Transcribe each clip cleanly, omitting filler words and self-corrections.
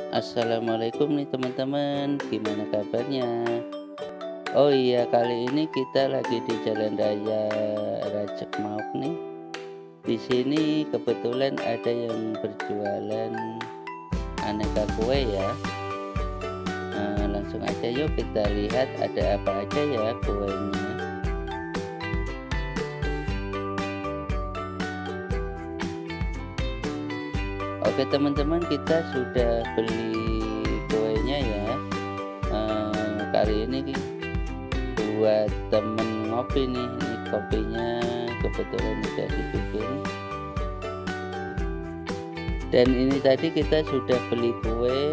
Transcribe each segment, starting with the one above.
Assalamualaikum nih teman-teman, gimana kabarnya? Oh iya, kali ini kita lagi di Jalan Raya Rajek Mauk nih. Di sini kebetulan ada yang berjualan aneka kue ya. Langsung aja yuk kita lihat ada apa aja ya kuenya. Oke teman-teman, kita sudah beli kuenya ya. Kali ini buat temen ngopi nih, ini kopinya kebetulan udah dibikin. Dan ini tadi kita sudah beli kue,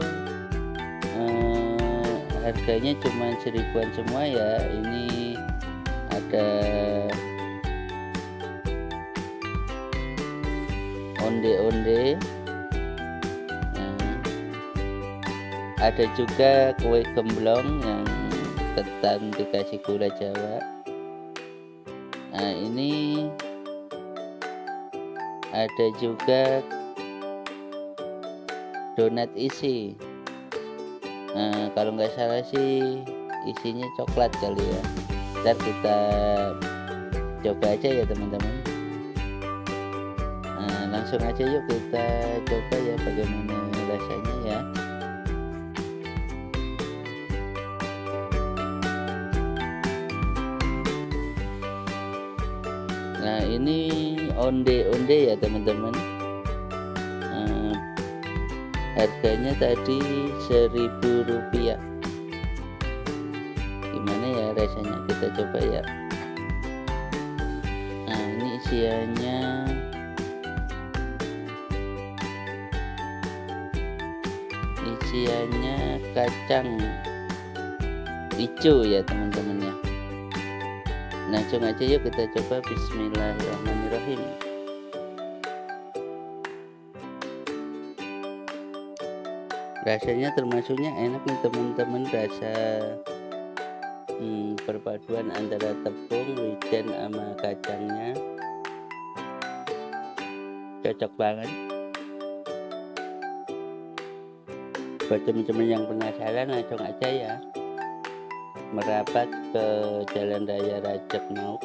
harganya cuma 1000-an semua ya. Ini ada onde-onde, ada juga kue gemblong yang ketan dikasih gula Jawa. Nah ini ada juga donat isi. Kalau nggak salah sih isinya coklat kali ya. Ntar kita coba aja ya teman-teman. Langsung aja yuk kita coba ya bagaimana rasanya ya. Nah ini onde-onde ya teman-teman. Harganya tadi 1000 rupiah. Gimana ya rasanya, kita coba ya. Nah ini isiannya kacang hijau ya teman-teman ya. Langsung aja yuk kita coba. Bismillahirrahmanirrahim. Rasanya termasuknya enak nih teman-teman, rasa perpaduan antara tepung, wijen sama kacangnya cocok banget. Buat teman-teman yang penasaran, langsung aja ya merapat ke Jalan Raya Rajek Mauk.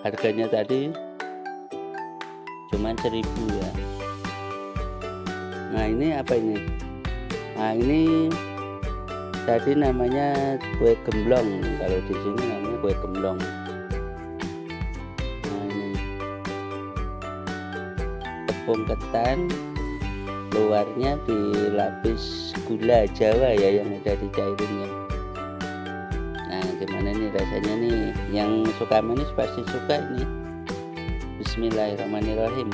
Harganya tadi cuman 1000 ya. Nah ini apa ini? Nah ini tadi namanya kue gemblong, kalau di sini namanya kue gemblong. Nah ini tepung ketan, luarnya dilapis gula Jawa ya yang ada di cairinnya. Nah gimana nih rasanya nih, yang suka manis pasti suka ini. Bismillahirrahmanirrahim.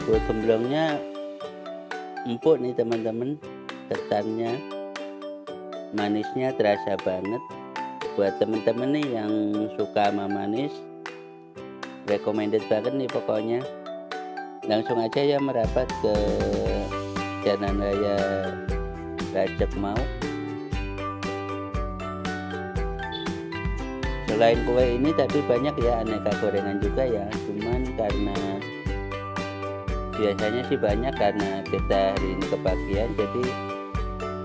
Kue gemblongnya empuk nih teman-teman, ketannya manisnya terasa banget. Buat teman-teman nih yang suka sama manis, recommended banget nih pokoknya. Langsung aja ya merapat ke Jalan Raya Rajek Mauk. Selain kue ini tadi banyak ya aneka gorengan juga ya, cuman karena biasanya sih banyak karena kita hari ini kebagian, jadi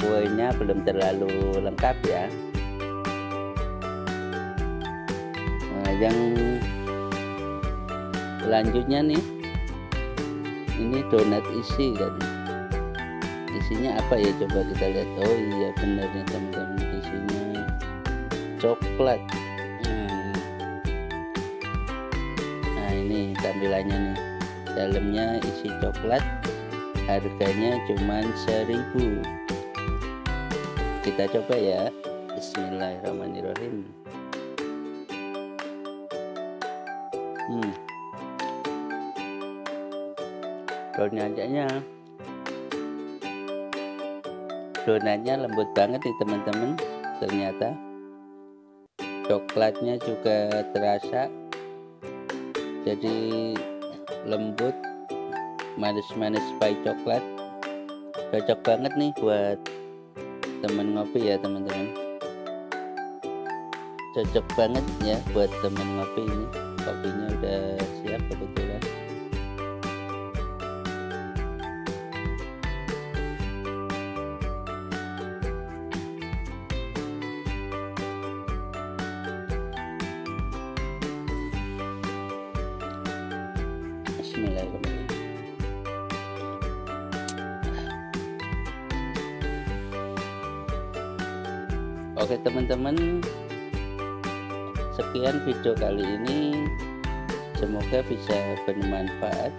kuenya belum terlalu lengkap ya. Nah yang selanjutnya nih, ini donat isi kan. Isinya apa ya, coba kita lihat. Oh iya bener nih teman-teman, isinya coklat. Nah ini tampilannya nih, dalamnya isi coklat, harganya cuman 1000. Kita coba ya. Bismillahirrahmanirrahim. Donatnya lembut banget nih teman-teman, ternyata coklatnya juga terasa, jadi lembut, manis-manis pai coklat. Cocok banget nih buat temen ngopi ya teman-teman. Cocok banget ya buat temen ngopi ini. Kopinya udah siap kebetulan. Bismillahirrahmanirrahim. Oke teman-teman, sekian video kali ini, semoga bisa bermanfaat.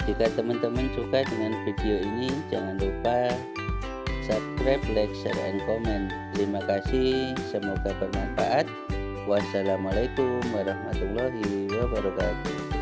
Jika teman-teman suka dengan video ini, jangan lupa subscribe, like, share, and comment. Terima kasih, semoga bermanfaat. Wassalamualaikum warahmatullahi wabarakatuh.